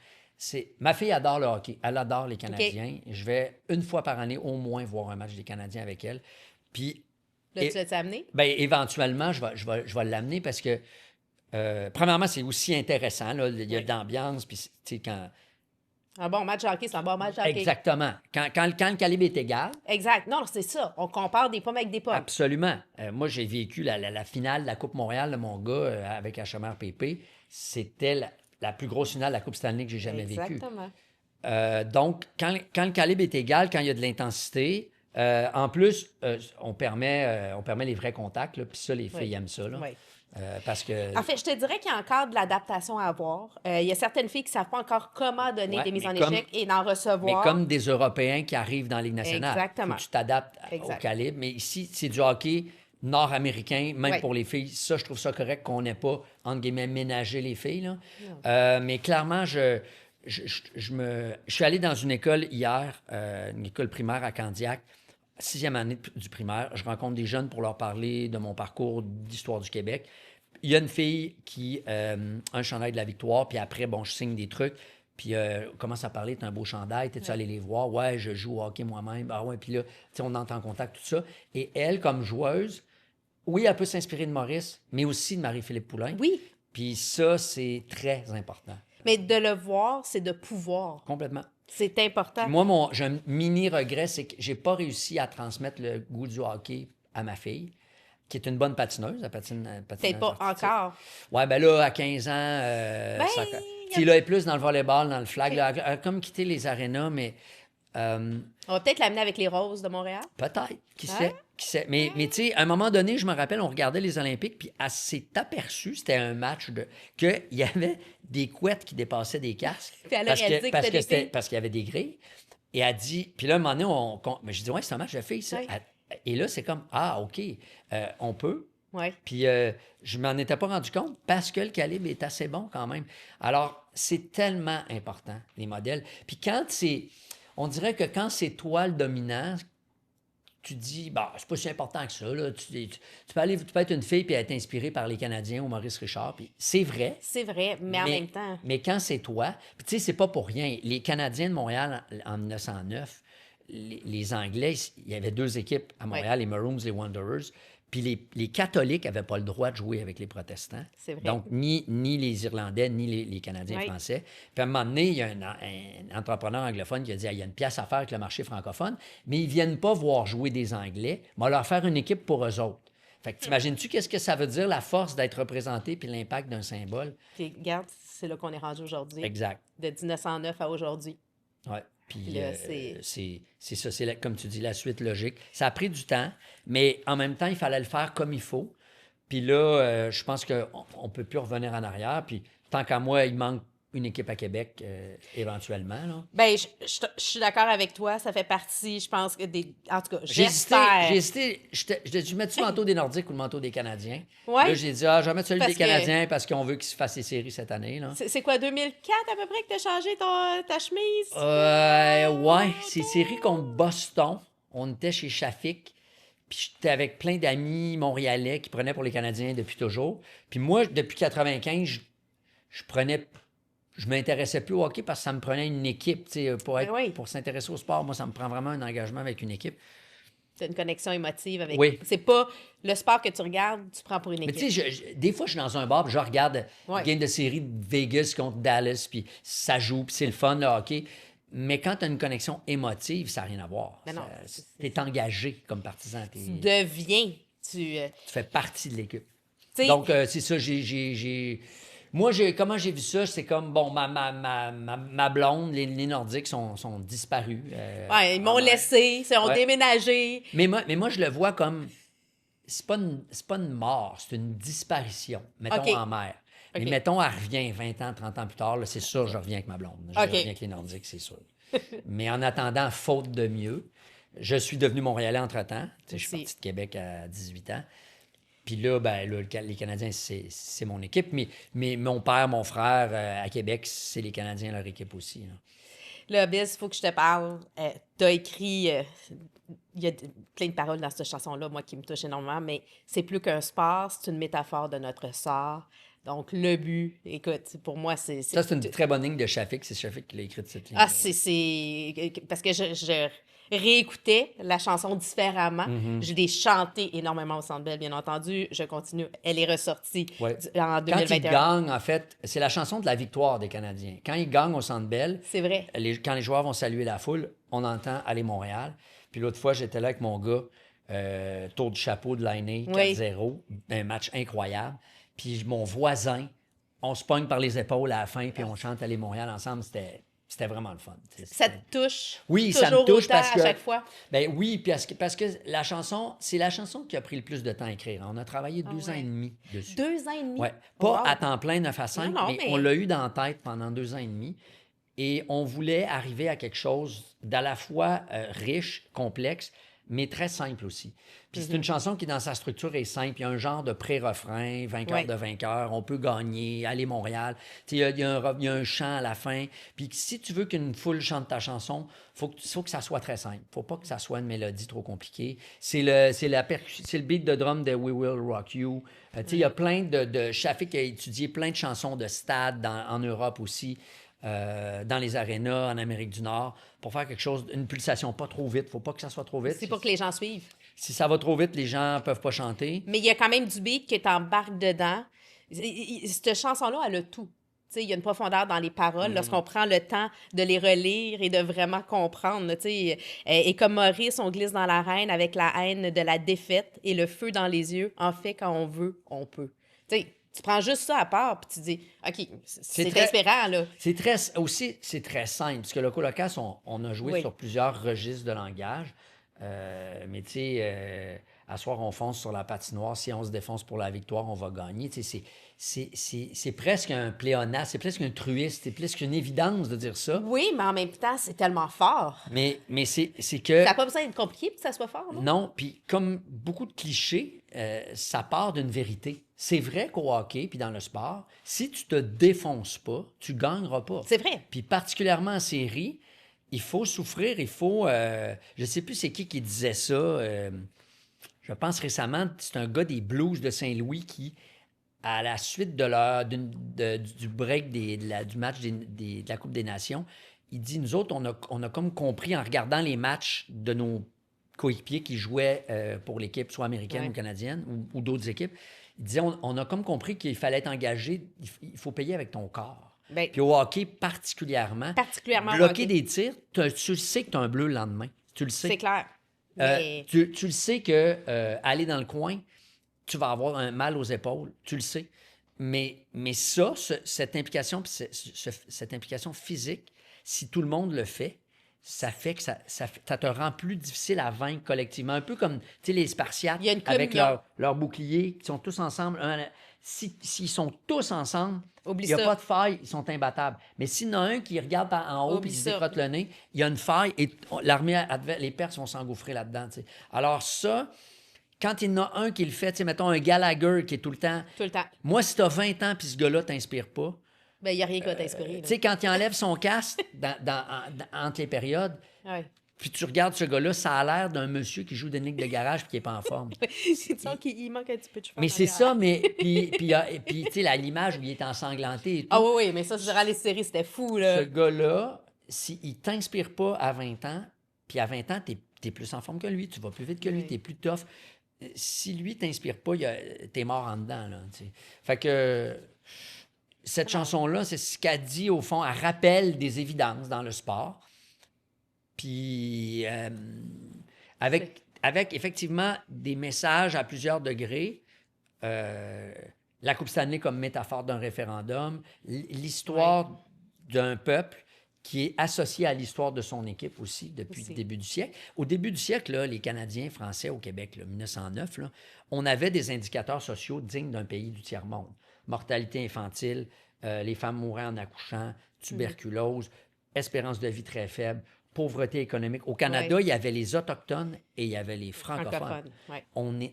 S2: Ma fille adore le hockey. Elle adore les Canadiens. Okay. Je vais une fois par année au moins voir un match des Canadiens avec elle. Puis...
S1: Là, tu l'as-tu amené?
S2: Bien, éventuellement, je vais l'amener parce que, premièrement, c'est aussi intéressant. Là, il y a de l'ambiance. Puis, tu sais, quand...
S1: Un bon match de hockey, c'est un bon match de hockey.
S2: Exactement. Quand le calibre est égal.
S1: Exact. Non, c'est ça. On compare des pommes avec des pommes.
S2: Absolument. Moi, j'ai vécu la finale de la Coupe Montréal de mon gars avec HMR PP. C'était la plus grosse finale de la Coupe Stanley que j'ai jamais vécue.
S1: Exactement.
S2: Donc, quand le calibre est égal, quand il y a de l'intensité, en plus, on permet les vrais contacts, là, puis ça, les filles aiment ça. Là.
S1: Oui.
S2: Parce que...
S1: En fait, je te dirais qu'il y a encore de l'adaptation à avoir. Il y a certaines filles qui ne savent pas encore comment donner des mises en échec et d'en recevoir.
S2: Mais comme des Européens qui arrivent dans la Ligue nationale.
S1: Exactement.
S2: Faut que tu t'adaptes au calibre. Mais ici, c'est du hockey nord-américain, même pour les filles. Ça, je trouve ça correct qu'on n'ait pas, entre guillemets, ménagé les filles. Là. Mais clairement, je suis allé dans une école hier, une école primaire à Candiac, 6e année du primaire. Je rencontre des jeunes pour leur parler de mon parcours d'histoire du Québec. Il y a une fille qui a un chandail de la victoire, puis après, bon, je signe des trucs, puis on commence à parler, t'as un beau chandail, t'es-tu allé les voir? Ouais, je joue au hockey moi-même. Ah ouais, puis là, tu sais, on entre en contact, tout ça. Et elle, comme joueuse, oui, elle peut s'inspirer de Maurice, mais aussi de Marie-Philippe Poulain.
S1: Oui.
S2: Puis ça, c'est très important.
S1: Mais de le voir, c'est de pouvoir.
S2: Complètement.
S1: C'est important.
S2: Puis moi, j'ai un mini regret, c'est que j'ai pas réussi à transmettre le goût du hockey à ma fille, qui est une bonne patineuse. Elle patine
S1: peut-être pas
S2: artistique.
S1: encore.
S2: Ouais, ben là, à 15 ans, puis là, elle est plus dans le volleyball, dans le flag. Là, elle a comme quitté les arénas, mais...
S1: On va peut-être l'amener avec les Roses de Montréal.
S2: Peut-être. Qui sait? Mais tu sais, à un moment donné, je me rappelle, on regardait les Olympiques, puis elle s'est aperçue, c'était un match, qu'il y avait des couettes qui dépassaient des casques.
S1: Puis elle a réalisé que
S2: parce qu'il y avait des grilles. Et elle dit... Puis là, à un moment donné, mais je dis, ouais, c'est un match de filles, ça.
S1: Oui.
S2: Et là, c'est comme, ah, OK, on peut.
S1: Oui.
S2: Puis je m'en étais pas rendu compte parce que le calibre est assez bon quand même. Alors, c'est tellement important, les modèles. Puis quand c'est... On dirait que quand c'est toi le dominant, tu dis, bah, c'est pas si important que ça. Là. Tu peux être une fille et être inspirée par les Canadiens ou Maurice Richard. Puis c'est vrai.
S1: C'est vrai, mais en même temps.
S2: Mais quand c'est toi, puis tu sais, c'est pas pour rien. Les Canadiens de Montréal en 1909, les Anglais, il y avait 2 équipes à Montréal, les Maroons, les Wanderers. Puis les catholiques n'avaient pas le droit de jouer avec les protestants.
S1: C'est vrai.
S2: Donc, ni les Irlandais, ni les Canadiens français. Puis à un moment donné, il y a un entrepreneur anglophone qui a dit, il y a une pièce à faire avec le marché francophone, mais ils ne viennent pas voir jouer des Anglais, mais on va leur faire une équipe pour eux autres. Fait que t'imagines-tu qu'est-ce que ça veut dire, la force d'être représenté puis l'impact d'un symbole?
S1: Puis regarde, c'est là qu'on est rendu aujourd'hui.
S2: Exact.
S1: De 1909 à aujourd'hui.
S2: Oui. Puis
S1: là,
S2: c'est ça, c'est comme tu dis, la suite logique. Ça a pris du temps, mais en même temps, il fallait le faire comme il faut. Puis là, je pense qu'on ne peut plus revenir en arrière. Puis tant qu'à moi, il manque une équipe à Québec éventuellement. Là.
S1: Bien, je suis d'accord avec toi. Ça fait partie, je pense, que des... En tout cas,
S2: J'ai
S1: j'espère.
S2: hésité. Je mets-tu le manteau des Nordiques ou le manteau des Canadiens?
S1: Ouais.
S2: Là, j'ai dit, je vais mettre celui des Canadiens parce qu'on veut qu'ils se fassent les séries cette année. Là.
S1: C'est quoi, 2004 à peu près que tu as changé ta chemise?
S2: Ouais, c'est série contre Boston. On était chez Shafik. Puis j'étais avec plein d'amis montréalais qui prenaient pour les Canadiens depuis toujours. Puis moi, depuis 95, je m'intéressais plus au hockey parce que ça me prenait une équipe. Pour s'intéresser au sport, moi, ça me prend vraiment un engagement avec une équipe.
S1: Tu as une connexion émotive avec...
S2: Oui.
S1: C'est pas le sport que tu regardes, tu prends pour une équipe.
S2: Mais tu sais, des fois, je suis dans un bar, puis je regarde une game de série de Vegas contre Dallas, puis ça joue, puis c'est le fun, le hockey. Mais quand tu as une connexion émotive, ça n'a rien à voir. Tu es engagé comme partisan.
S1: Tu deviens. Tu
S2: fais partie de l'équipe. Donc, c'est ça, Moi, comment j'ai vu ça, c'est comme, bon, ma blonde, les Nordiques sont disparus.
S1: Ils m'ont laissé, ils ont déménagé.
S2: Mais moi, je le vois comme, c'est pas une mort, c'est une disparition, mettons en mer. Mais mettons, elle revient 20 ans, 30 ans plus tard, là, c'est sûr, je reviens avec ma blonde. Je reviens avec les Nordiques, c'est sûr. Mais en attendant, faute de mieux, je suis devenu Montréalais entre-temps. Je suis parti de Québec à 18 ans. Puis là, les Canadiens, c'est mon équipe. Mais mon père, mon frère, à Québec, c'est les Canadiens, leur équipe aussi.
S1: Là, Biz, il faut que je te parle. Tu as écrit... il y a plein de paroles dans cette chanson-là, moi, qui me touchent énormément, mais c'est plus qu'un sport, c'est une métaphore de notre sort. Donc, le but, écoute, pour moi, c'est...
S2: Ça, c'est une très bonne ligne de Shafik. C'est Shafik qui l'a écrite, cette ligne.
S1: Ah, c'est... Parce que je réécoutais la chanson différemment. Je l'ai chantée énormément au Centre Bell, bien entendu. Je continue. Elle est ressortie en 2021.
S2: Quand ils gagnent, en fait, c'est la chanson de la victoire des Canadiens. Quand ils gagnent au Centre Bell,
S1: c'est vrai.
S2: Quand les joueurs vont saluer la foule, on entend « Allez Montréal ». Puis l'autre fois, j'étais là avec mon gars, tour du chapeau de l'année, 4-0, un match incroyable. Puis mon voisin, on se pogne par les épaules à la fin, puis on chante « Allez Montréal » ensemble. C'était vraiment le fun.
S1: Ça te touche
S2: Oui, ça me
S1: toujours
S2: touche
S1: autant
S2: parce que...
S1: à chaque fois?
S2: Ben oui, parce que la chanson, c'est la chanson qui a pris le plus de temps à écrire. On a travaillé
S1: Ah
S2: 2 ans et
S1: ouais.
S2: demi dessus.
S1: 2 ans et demi?
S2: Ouais, pas
S1: Wow.
S2: à temps plein, 9 à
S1: Non,
S2: 5,
S1: non,
S2: mais on
S1: mais
S2: l'a eu dans la tête pendant 2 ans et demi. Et on voulait arriver à quelque chose d'à la fois riche, complexe, mais très simple aussi. Puis c'est une chanson qui, dans sa structure, est simple. Il y a un genre de pré-refrain, vainqueur
S1: ouais.
S2: de vainqueur, on peut gagner, aller Montréal. Tu sais, il y a un chant à la fin. Puis si tu veux qu'une foule chante ta chanson, faut que ça soit très simple. Faut pas que ça soit une mélodie trop compliquée. C'est le beat de drum de We Will Rock You. Tu sais, il y a plein de Shafik a étudié plein de chansons de stade en Europe aussi. Dans les arénas en Amérique du Nord pour faire quelque chose, une pulsation pas trop vite. Faut pas que ça soit trop vite.
S1: C'est pour que les gens suivent.
S2: Si ça va trop vite, les gens peuvent pas chanter.
S1: Mais il y a quand même du beat qui t'embarque dedans. Cette chanson-là, elle a tout. Tu sais, il y a une profondeur dans les paroles lorsqu'on prend le temps de les relire et de vraiment comprendre. Là, tu sais. Et comme Maurice, on glisse dans l'arène avec la haine de la défaite et le feu dans les yeux. En fait, quand on veut, on peut. Tu sais, tu prends juste ça à part puis tu dis, OK, c'est
S2: très-
S1: inspirant, là.
S2: C'est très simple, parce que le colocasse, on a joué
S1: Oui.
S2: sur plusieurs registres de langage. Mais tu sais, à soir, on fonce sur la patinoire. Si on se défonce pour la victoire, on va gagner. Tu sais, c'est presque un pléonasme, c'est presque un truiste, c'est presque une évidence de dire ça.
S1: Oui, mais en même temps, c'est tellement fort.
S2: Mais c'est que...
S1: Ça n'a pas besoin d'être compliqué pour que ça soit fort, non?
S2: Non, puis comme beaucoup de clichés, ça part d'une vérité. C'est vrai qu'au hockey, puis dans le sport, si tu te défonces pas, tu gagneras pas.
S1: C'est vrai.
S2: Puis particulièrement en série, il faut souffrir, il faut... je sais plus c'est qui disait ça. Je pense récemment, c'est un gars des Blues de Saint-Louis qui, à la suite du break du match de la Coupe des Nations, il dit, nous autres, on a comme compris en regardant les matchs de nos coéquipiers qui jouaient pour l'équipe, soit américaine
S1: Ouais.
S2: ou canadienne, ou d'autres équipes, il disait, on a comme compris qu'il fallait être engagé, il faut payer avec ton corps.
S1: Ben,
S2: Puis au hockey, particulièrement
S1: particulièrement au
S2: bloquer
S1: hockey.
S2: des tirs, tu le sais que tu as un bleu le lendemain. Tu le sais.
S1: C'est clair. Mais
S2: Tu le sais que aller dans le coin, tu vas avoir un mal aux épaules. Tu le sais. Mais ça, cette implication, puis cette implication physique, si tout le monde le fait, ça fait que ça te rend plus difficile à vaincre collectivement. Un peu comme les Spartiates
S1: il y a une
S2: avec
S1: communion.
S2: leurs boucliers qui sont tous ensemble. S'ils sont tous ensemble,
S1: Oublie
S2: il n'y a
S1: ça.
S2: pas de faille, ils sont imbattables. Mais s'il y en a un qui regarde en haut et
S1: Oublie
S2: qui se
S1: ça.
S2: défrotte le nez, il y a une faille et l'armée adverse, les Perses vont s'engouffrer là-dedans. T'sais. Alors ça, quand il y en a un qui le fait, mettons un Gallagher qui est tout le temps...
S1: Tout le temps.
S2: Moi, si t'as 20 ans puis ce gars-là t'inspire pas,
S1: Ben, il n'y a rien qui va t'inspirer.
S2: tu sais, quand il enlève son casque entre les périodes,
S1: Ouais.
S2: puis tu regardes ce gars-là, ça a l'air d'un monsieur qui joue des niques de garage puis qui n'est pas en forme.
S1: C'est ça qu'il manque un petit peu de cheveux.
S2: Mais c'est ça, mais... Puis tu sais, l'image où il est ensanglanté et tout.
S1: Ah oui, mais ça, durant les séries, c'était fou, là.
S2: Ce gars-là, s'il ne t'inspire pas à 20 ans, puis à 20 ans, tu es plus en forme que lui, tu vas plus vite que lui,
S1: Oui.
S2: tu es plus tough. Si lui t'inspire pas, t'es mort en dedans. Là, t'sais. Fait que cette chanson-là, c'est ce qu'elle dit, au fond, elle rappelle des évidences dans le sport. Puis avec effectivement des messages à plusieurs degrés. La Coupe Stanley comme métaphore d'un référendum, l'histoire d'un peuple qui est associé à l'histoire de son équipe aussi depuis le début du siècle. Au début du siècle, là, les Canadiens français au Québec, là, 1909, là, on avait des indicateurs sociaux dignes d'un pays du tiers-monde. Mortalité infantile, les femmes mouraient en accouchant, tuberculose, espérance de vie très faible, pauvreté économique. Au Canada, il y avait les Autochtones et il y avait les francophones.
S1: Ouais.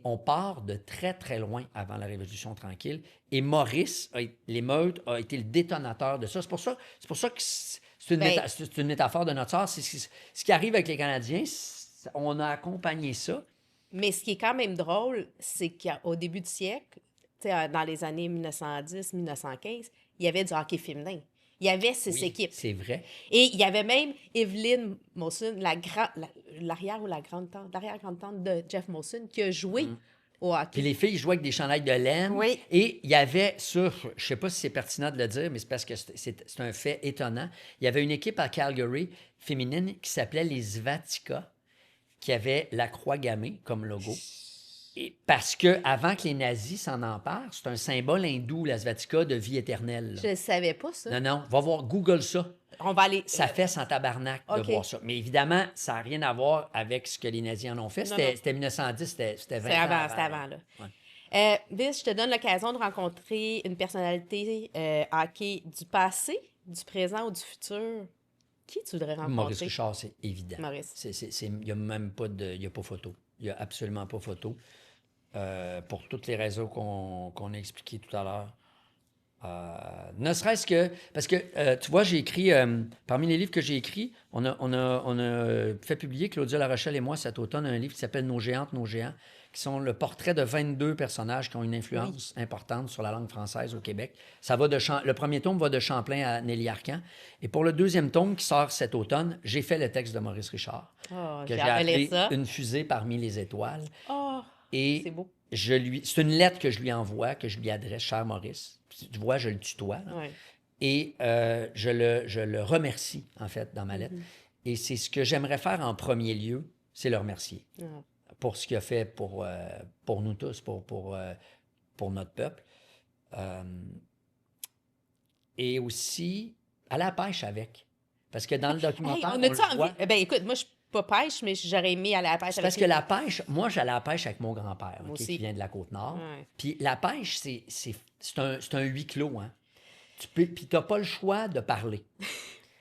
S2: On part de très, très loin avant la Révolution tranquille. Et Maurice, l'émeute, a été le détonateur de ça. C'est pour ça que c'est une métaphore de notre sort. Ce qui arrive avec les Canadiens, on a accompagné ça.
S1: Mais ce qui est quand même drôle, c'est qu'au début du siècle, dans les années 1910-1915, il y avait du hockey féminin. Il y avait ces équipes.
S2: C'est vrai.
S1: Et il y avait même Evelyn Molson, l'arrière ou la grande-tante, l'arrière-grande-tante de Jeff Molson, qui a joué au hockey.
S2: Puis les filles jouaient avec des chandails de laine.
S1: Oui.
S2: Et il y avait sur, je ne sais pas si c'est pertinent de le dire, mais c'est parce que c'est un fait étonnant. Il y avait une équipe à Calgary féminine qui s'appelait les Svatika, qui avait la croix gammée comme logo. Et parce que avant que les nazis s'en emparent, c'est un symbole hindou, la Svatika, de vie éternelle. Là.
S1: Je ne savais pas ça.
S2: Non, va voir, Google ça.
S1: On va aller...
S2: Ça fait sans tabarnak de
S1: OK.
S2: voir ça. Mais évidemment, ça n'a rien à voir avec ce que les nazis en ont fait.
S1: Non,
S2: C'était 1910, c'était 20
S1: C'est
S2: ans
S1: avant,
S2: avant.
S1: c'était avant, là.
S2: Ouais.
S1: Vince, je te donne l'occasion de rencontrer une personnalité hockey du passé, du présent ou du futur. Qui tu voudrais rencontrer?
S2: Maurice Richard, c'est évident.
S1: Maurice.
S2: Il n'y a même pas de... Il n'y a pas photo. Il n'y a absolument pas photo. Pour toutes les raisons qu'on a expliquées tout à l'heure. Ne serait-ce que... Parce que, tu vois, j'ai écrit... parmi les livres que j'ai écrits, on a fait publier, Claudia Larochelle et moi, cet automne, un livre qui s'appelle « Nos géantes, nos géants », qui sont le portrait de 22 personnages qui ont une influence importante sur la langue française au Québec. Ça va le premier tome va de Champlain à Nelly Arcan. Et pour le deuxième tome, qui sort cet automne, j'ai fait le texte de Maurice Richard,
S1: Oh,
S2: que
S1: j'ai
S2: j'ai
S1: hâte de lire
S2: appelé
S1: ça.
S2: « Une fusée parmi les étoiles ».
S1: Oh,
S2: Et
S1: c'est beau.
S2: c'est une lettre que je lui envoie, que je lui adresse, cher Maurice. Tu vois, je le tutoie. Là.
S1: Ouais.
S2: Et je le remercie, en fait, dans ma lettre. Et c'est ce que j'aimerais faire en premier lieu, c'est le remercier
S1: Ah.
S2: pour ce qu'il a fait pour nous tous, pour notre peuple. Et aussi, à la pêche avec. Parce que dans le documentaire,
S1: Hey,
S2: on
S1: on a-tu
S2: le voit.
S1: envie? Ben écoute, moi, je suis pas pêche, mais j'aurais aimé aller à la pêche
S2: C'est
S1: avec
S2: parce que
S1: lui.
S2: la pêche, moi, j'allais à la pêche avec mon grand-père,
S1: Moi
S2: OK,
S1: aussi.
S2: qui vient de la Côte-Nord.
S1: Ouais.
S2: Puis la pêche, c'est un huis clos, hein. Puis t'as pas le choix de parler.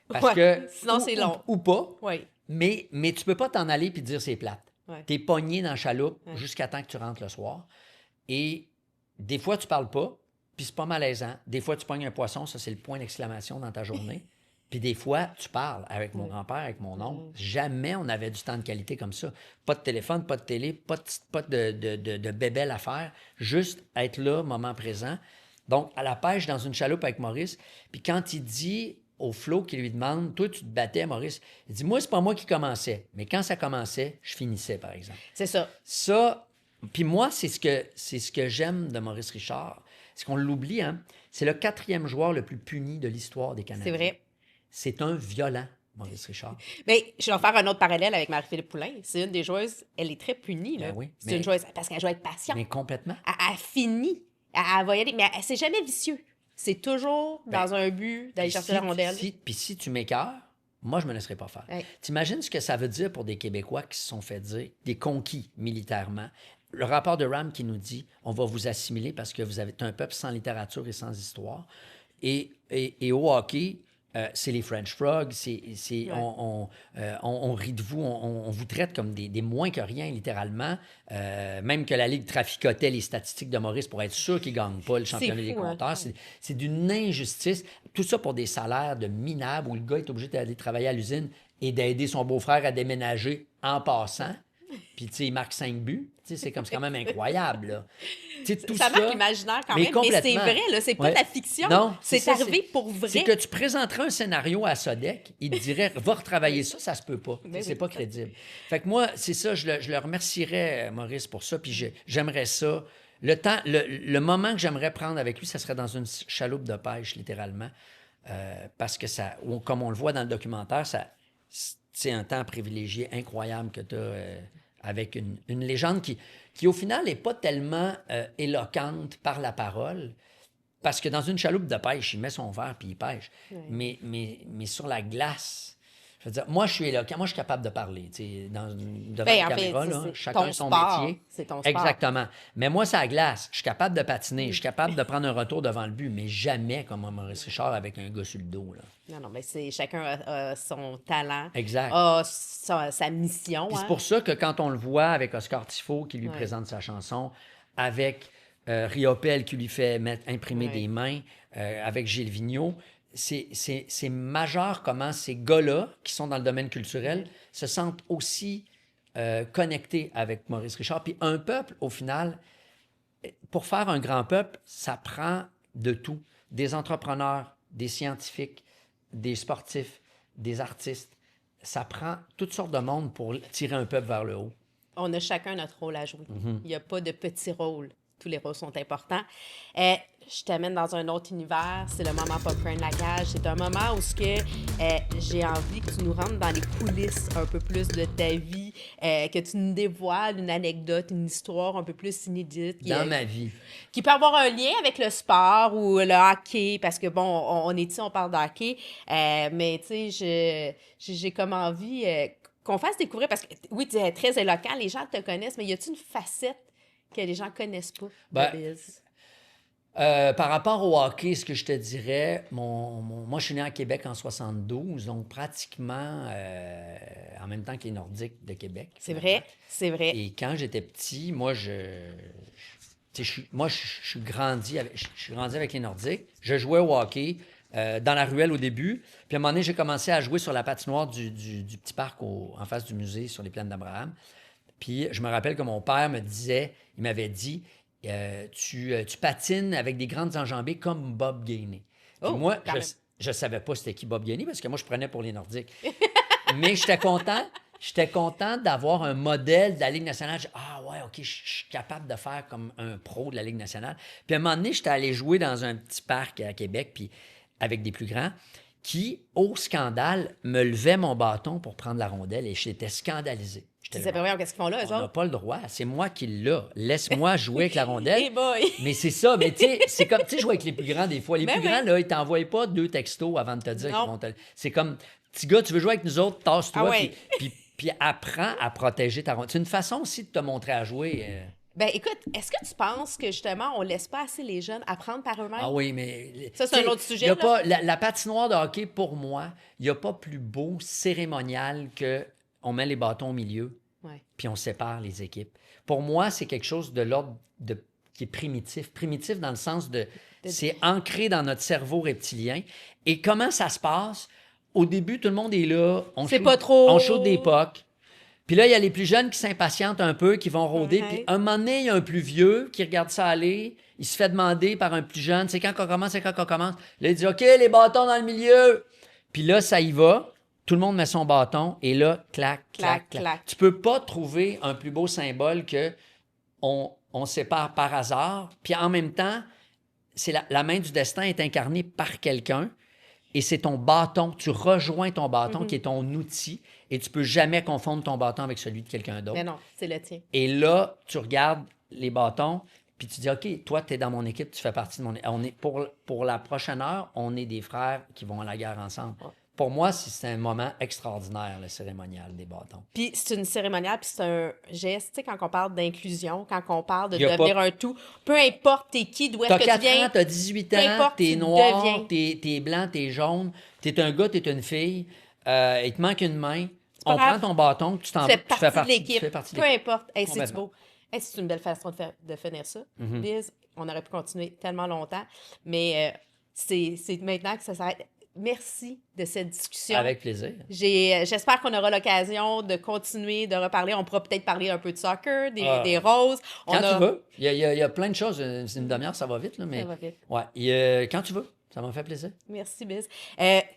S2: Parce
S1: Ouais,
S2: que...
S1: sinon, c'est long.
S2: Ou pas,
S1: Oui.
S2: mais tu peux pas t'en aller puis dire c'est plate.
S1: Ouais.
S2: T'es pogné dans la chaloupe
S1: Ouais.
S2: jusqu'à temps que tu rentres le soir. Et des fois, tu parles pas, puis c'est pas malaisant. Des fois, tu pognes un poisson, ça, c'est le point d'exclamation dans ta journée. Puis des fois, tu parles avec mon grand-père, avec mon oncle. Jamais on avait du temps de qualité comme ça. Pas de téléphone, pas de télé, pas de bébelle à faire. Juste être là, moment présent. Donc, à la pêche, dans une chaloupe avec Maurice. Puis quand il dit au Flo qui lui demande, « Toi, tu te battais, Maurice. » Il dit, « Moi, c'est pas moi qui commençais. Mais quand ça commençait, je finissais, par exemple. »
S1: C'est ça.
S2: Ça, puis moi, c'est ce que j'aime de Maurice Richard. C'est qu'on l'oublie, hein? C'est le 4e joueur le plus puni de l'histoire des Canadiens.
S1: C'est vrai.
S2: C'est un violent, Maurice Richard.
S1: Mais je vais faire un autre parallèle avec Marie-Philippe Poulain. C'est une des joueuses, elle est très punie. Là.
S2: Ben oui,
S1: C'est
S2: mais-
S1: une joueuse parce qu'elle joue avec passion.
S2: Mais complètement.
S1: Elle finit. Elle va y aller. Mais c'est jamais vicieux. C'est toujours dans un but d'aller
S2: Puis
S1: chercher la rondelle.
S2: Puis si tu m'écœures, moi, je me laisserai pas faire.
S1: Ouais.
S2: T'imagines ce que ça veut dire pour des Québécois qui se sont fait dire, des conquis militairement. Le rapport de RAM qui nous dit, on va vous assimiler parce que vous êtes un peuple sans littérature et sans histoire. Et au hockey, c'est les French Frogs, on rit de vous, on vous traite comme des moins que rien, littéralement. Même que la Ligue traficotait les statistiques de Maurice pour être sûr qu'il ne gagne pas le championnat des
S1: fou, hein?
S2: compteurs. C'est d'une injustice. Tout ça pour des salaires de minables où le gars est obligé d'aller travailler à l'usine et d'aider son beau-frère à déménager en passant. Puis, tu sais, il marque 5 buts. Tu sais, c'est quand même incroyable, là. Tu sais, tout
S1: Ça marque l'imaginaire quand même, mais c'est
S2: complètement.
S1: vrai, là, c'est pas
S2: Ouais.
S1: de la fiction.
S2: Non,
S1: c'est
S2: ça,
S1: arrivé pour vrai.
S2: C'est que tu présenterais un scénario à Sodec, il te dirait, va retravailler ça se peut pas.
S1: Ben
S2: C'est
S1: oui.
S2: pas crédible. Fait que moi, c'est ça, je le remercierais, Maurice, pour ça, puis j'aimerais ça. Le moment que j'aimerais prendre avec lui, ça serait dans une chaloupe de pêche, littéralement. Parce que ça, comme on le voit dans le documentaire, c'est un temps privilégié incroyable que tu as avec une légende qui, au final, n'est pas tellement éloquente par la parole. Parce que dans une chaloupe de pêche, il met son verre puis il pêche.
S1: Oui.
S2: Mais sur la glace, je veux dire, moi, je suis éloquent. Moi, je suis capable de parler. Tu sais, devant
S1: Ben,
S2: la
S1: en fait,
S2: caméra,
S1: c'est-
S2: là,
S1: c'est
S2: chacun
S1: ton
S2: son
S1: sport.
S2: métier.
S1: C'est ton sport.
S2: Exactement. Mais moi, c'est à la glace. Je suis capable de patiner. Je suis capable de prendre un retour devant le but, mais jamais comme Maurice Richard avec un gars sur le dos. Là.
S1: Non, mais chacun a son talent,
S2: Exact.
S1: a sa mission.
S2: Puis
S1: hein.
S2: c'est pour ça que quand on le voit avec Oscar Tifo qui lui
S1: Ouais.
S2: présente sa chanson, avec Riopelle qui lui fait imprimer
S1: Ouais.
S2: des mains, avec Gilles Vigneault, c'est majeur comment ces gars-là, qui sont dans le domaine culturel, se sentent aussi connectés avec Maurice Richard. Puis un peuple, au final, pour faire un grand peuple, ça prend de tout. Des entrepreneurs, des scientifiques, des sportifs, des artistes. Ça prend toutes sortes de monde pour tirer un peuple vers le haut.
S1: On a chacun notre rôle à jouer. Il n'y a pas de petit rôle. tous les rôles sont importants. Je t'amène dans un autre univers, c'est le moment Popcorn la cage. C'est un moment où j'ai envie que tu nous rentres dans les coulisses un peu plus de ta vie, que tu nous dévoiles une anecdote, une histoire un peu plus inédite.
S2: Dans ma vie.
S1: Qui peut avoir un lien avec le sport ou le hockey, parce que, bon, on est ici, on parle de hockey, mais, tu sais, j'ai comme envie qu'on fasse découvrir, parce que, oui, tu es très éloquent, les gens te connaissent, mais y a-t-il une facette que les gens connaissent pas de Biz?
S2: Par rapport au hockey, ce que je te dirais, moi, je suis né à Québec en 72, donc pratiquement en même temps que les Nordiques de Québec.
S1: C'est vrai, c'est vrai.
S2: Et quand j'étais petit, moi, je suis grandi avec les Nordiques. Je jouais au hockey dans la ruelle au début. Puis à un moment donné, j'ai commencé à jouer sur la patinoire du petit parc en face du musée, sur les plaines d'Abraham. Puis je me rappelle que mon père il m'avait dit, tu patines avec des grandes enjambées comme Bob Gainey. Puis moi, je savais pas c'était qui Bob Gainey parce que moi, je prenais pour les Nordiques. Mais j'étais content d'avoir un modèle de la Ligue nationale. Ah ouais, OK, je suis capable de faire comme un pro de la Ligue nationale. Puis à un moment donné, j'étais allé jouer dans un petit parc à Québec, puis avec des plus grands, qui, au scandale, me levaient mon bâton pour prendre la rondelle et j'étais scandalisé.
S1: Tu disais, voyons, qu'est-ce qu'ils font là, eux autres?
S2: On n'a pas le droit. C'est moi qui l'ai. Laisse-moi jouer avec la rondelle.
S1: Hey boy!
S2: Mais c'est ça. Mais tu sais, c'est comme, tu sais, jouer avec les plus grands des fois. Les plus grands, là, ils t'envoient pas 2 textos avant de te dire qu'ils vont te... C'est comme, petit gars, tu veux jouer avec nous autres, tasse-toi. Puis apprends à protéger ta rondelle. C'est une façon aussi de te montrer à jouer.
S1: Ben écoute, est-ce que tu penses que justement, on laisse pas assez les jeunes apprendre par eux-mêmes?
S2: Ah oui, mais...
S1: Ça, c'est un autre sujet,
S2: y a pas, la patinoire de hockey, pour moi, il n'y a pas plus beau cérémonial que on met les bâtons au milieu. Puis on sépare les équipes. Pour moi, c'est quelque chose de l'ordre qui est primitif. Primitif dans le sens c'est ancré dans notre cerveau reptilien. Et comment ça se passe? Au début, tout le monde est là. On shoot des pucks. Puis là, il y a les plus jeunes qui s'impatientent un peu, qui vont rôder. Puis un moment donné, il y a un plus vieux qui regarde ça aller. Il se fait demander par un plus jeune, c'est quand qu'on commence. Là, il dit, OK, les bâtons dans le milieu. Puis là, ça y va. Tout le monde met son bâton et là, clac. Tu peux pas trouver un plus beau symbole que on sépare par hasard. Puis en même temps, c'est la main du destin est incarnée par quelqu'un et c'est ton bâton. Tu rejoins ton bâton qui est ton outil et tu peux jamais confondre ton bâton avec celui de quelqu'un d'autre.
S1: Mais non, c'est le tien.
S2: Et là, tu regardes les bâtons puis tu dis, OK, toi, tu es dans mon équipe, tu fais partie de mon équipe. On est pour la prochaine heure, on est des frères qui vont à la guerre ensemble. Pour moi, c'est un moment extraordinaire, le cérémonial des bâtons.
S1: Puis c'est une cérémoniale, puis c'est un geste, tu sais, quand on parle d'inclusion, quand on parle de devenir un tout, peu importe t'es qui, d'où est-ce que tu viens.
S2: T'as 4 ans, t'as 18 ans, t'es noir, t'es blanc, t'es jaune, t'es un gars, t'es une fille, il te manque une main, on prend ton bâton, tu fais partie de l'équipe.
S1: Peu importe. Hey, c'est beau. Hey, c'est une belle façon de finir ça. Biz, on aurait pu continuer tellement longtemps, mais c'est maintenant que ça s'arrête. Merci de cette discussion.
S2: Avec plaisir.
S1: J'espère qu'on aura l'occasion de continuer, de reparler. On pourra peut-être parler un peu de soccer, des roses.
S2: Quand tu veux. Il y a plein de choses. C'est une demi-heure, ça va vite. Là, mais...
S1: Ça va vite.
S2: Ouais. Quand tu veux. Ça m'a fait plaisir.
S1: Merci, Biz.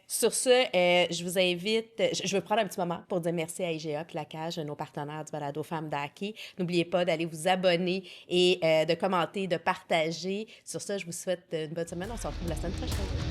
S1: Sur ce, je vous invite... Je vais prendre un petit moment pour dire merci à IGA puis La Cage, nos partenaires du balado Femmes d'hockey. N'oubliez pas d'aller vous abonner et de commenter, de partager. Sur ce, je vous souhaite une bonne semaine. On se retrouve la semaine prochaine.